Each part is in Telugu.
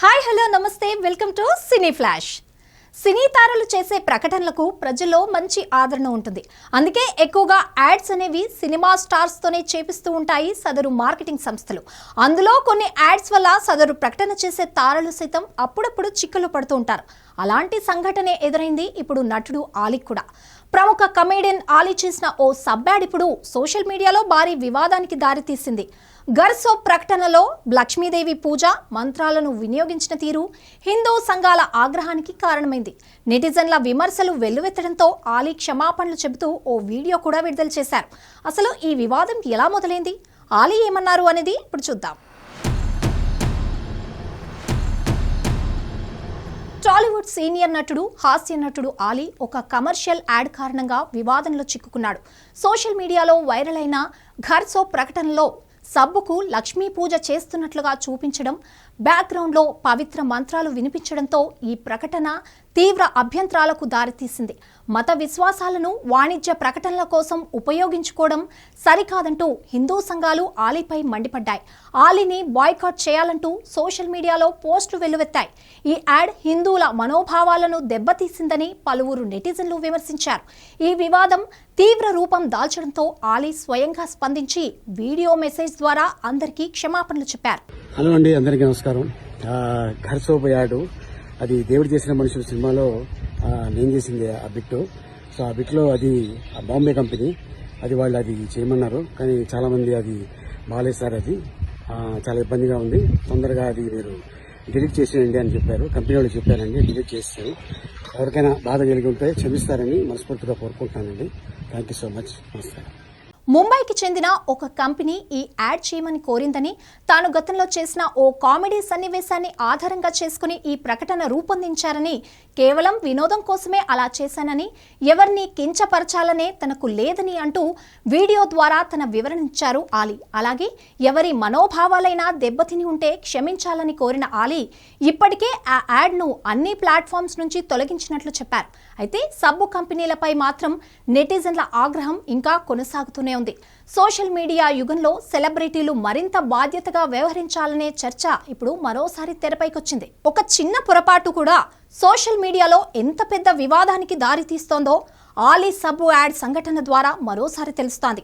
హాయ్ హలో నమస్తే వెల్కమ్ టు సినీ ఫ్లాష్. సినీ తారలు చేసే ప్రకటనలకు ప్రజల్లో మంచి ఆదరణ ఉంటుంది. అందుకే ఎక్కువగా యాడ్స్ అనేవి సినిమా స్టార్స్ తోనే చేపిస్తూ ఉంటాయి సదరు మార్కెటింగ్ సంస్థలు. అందులో కొన్ని యాడ్స్ వల్ల సదరు ప్రకటన చేసే తారలు సైతం అప్పుడప్పుడు చిక్కులు పడుతూ ఉంటారు. అలాంటి సంఘటనే ఎదురైంది ఇప్పుడు నటుడు ఆలీకి కూడా. ప్రముఖ కమెడియన్ ఆలీ చేసిన ఓ సబ్ యాడ్ ఇప్పుడు సోషల్ మీడియాలో భారీ వివాదానికి దారితీసింది. ఘర్ సోప్ ప్రకటనలో లక్ష్మీదేవి పూజ మంత్రాలను వినియోగించిన తీరు హిందూ సంఘాల ఆగ్రహానికి కారణమైంది. నెటిజన్ల విమర్శలు వెల్లువెత్తడంతో ఆలీ క్షమాపణలు చెబుతూ ఓ వీడియో కూడా విడుదల చేశారు. అసలు ఈ వివాదం ఎలా మొదలైంది, ఆలీ ఏమన్నారు అనేది ఇప్పుడు చూద్దాం. టాలీవుడ్ సీనియర్ నటుడు హాస్య నటుడు ఆలీ ఒక కమర్షియల్ యాడ్ కారణంగా వివాదంలో చిక్కుకున్నాడు. సోషల్ మీడియాలో వైరల్ అయిన ఘర్ సోప్ ప్రకటనలో సబ్బుకు లక్ష్మీ పూజ చేస్తున్నట్లుగా చూపించడం, బ్యాక్గ్రౌండ్లో పవిత్ర మంత్రాలు వినిపించడంతో ఈ ప్రకటన తీవ్ర అభ్యంతరాలకు దారితీసింది. మత విశ్వాసాలను వాణిజ్య ప్రకటనల కోసం ఉపయోగించుకోవడం సరికాదంటూ హిందూ సంఘాలు ఆలీపై మండిపడ్డాయి. ఆలీని బాయ్కాట్ చేయాలంటూ సోషల్ మీడియాలో పోస్టులు వెల్లువెత్తాయి. ఈ యాడ్ హిందువుల మనోభావాలను దెబ్బతీసిందని పలువురు నెటిజన్లు విమర్శించారు. ఈ వివాదం తీవ్ర రూపం దాల్చడంతో ఆలీ స్వయంగా స్పందించి వీడియో మెసేజ్ ద్వారా అందరికీ క్షమాపణలు చెప్పారు. హలో అండి, అందరికీ నమస్కారం. ఘర్ సోప్ యాడ్ అది దేవుడు చేసిన మనుషుల సినిమాలో నేను చేసింది ఆ బిట్. సో ఆ బిట్లో అది బాంబే కంపెనీ అది వాళ్ళు అది చేయమన్నారు, కానీ చాలా మంది అది బాగాలేదు సార్, అది చాలా ఇబ్బందిగా ఉంది, తొందరగా అది మీరు డిలీట్ చేసేయండి అని చెప్పారు. కంపెనీ వాళ్ళు చెప్పారండి, డిలీట్ చేస్తాను. ఎవరికైనా బాధ కలిగి ఉంటే క్షమిస్తారని మనస్ఫూర్తిగా కోరుకుంటున్నానండి. Thank you so much. నమస్కారం. ముంబైకి చెందిన ఒక కంపెనీ ఈ యాడ్ చేయమని కోరిందని, తాను గతంలో చేసిన ఓ కామెడీ సన్నివేశాన్ని ఆధారంగా చేసుకుని ఈ ప్రకటన రూపొందించారని, కేవలం వినోదం కోసమే అలా చేశానని, ఎవరిని కించపరచాలనే తనకు లేదని అంటూ వీడియో ద్వారా తన వివరణించారు ఆలీ. అలాగే ఎవరి మనోభావాలైనా దెబ్బతిని ఉంటే క్షమించాలని కోరిన ఆలీ ఇప్పటికే ఆ యాడ్ను అన్ని ప్లాట్ఫామ్స్ నుంచి తొలగించినట్లు చెప్పారు. అయితే సబ్బు కంపెనీలపై మాత్రం నెటిజన్ల ఆగ్రహం ఇంకా కొనసాగుతూనే ఉంది. సోషల్ మీడియా యుగంలో సెలబ్రిటీలు మరింత బాధ్యతగా వ్యవహరించాలనే చర్చ ఇప్పుడు మరోసారి తెరపైకొచ్చింది. ఒక చిన్న పొరపాటు కూడా సోషల్ మీడియాలో ఎంత పెద్ద వివాదానికి దారితీస్తోందో ఆలీ సబ్బు యాడ్ సంఘటన ద్వారా మరోసారి తెలుస్తోంది.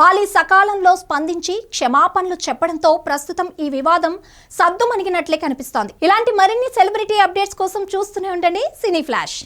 ఆలీ సకాలంలో స్పందించి క్షమాపణలు చెప్పడంతో ప్రస్తుతం ఈ వివాదం సద్దుమణిగినట్లే కనిపిస్తోంది. ఇలాంటి మరిన్ని సెలబ్రిటీ అప్డేట్స్ కోసం చూస్తూనే ఉండండి సినీ ఫ్లాష్.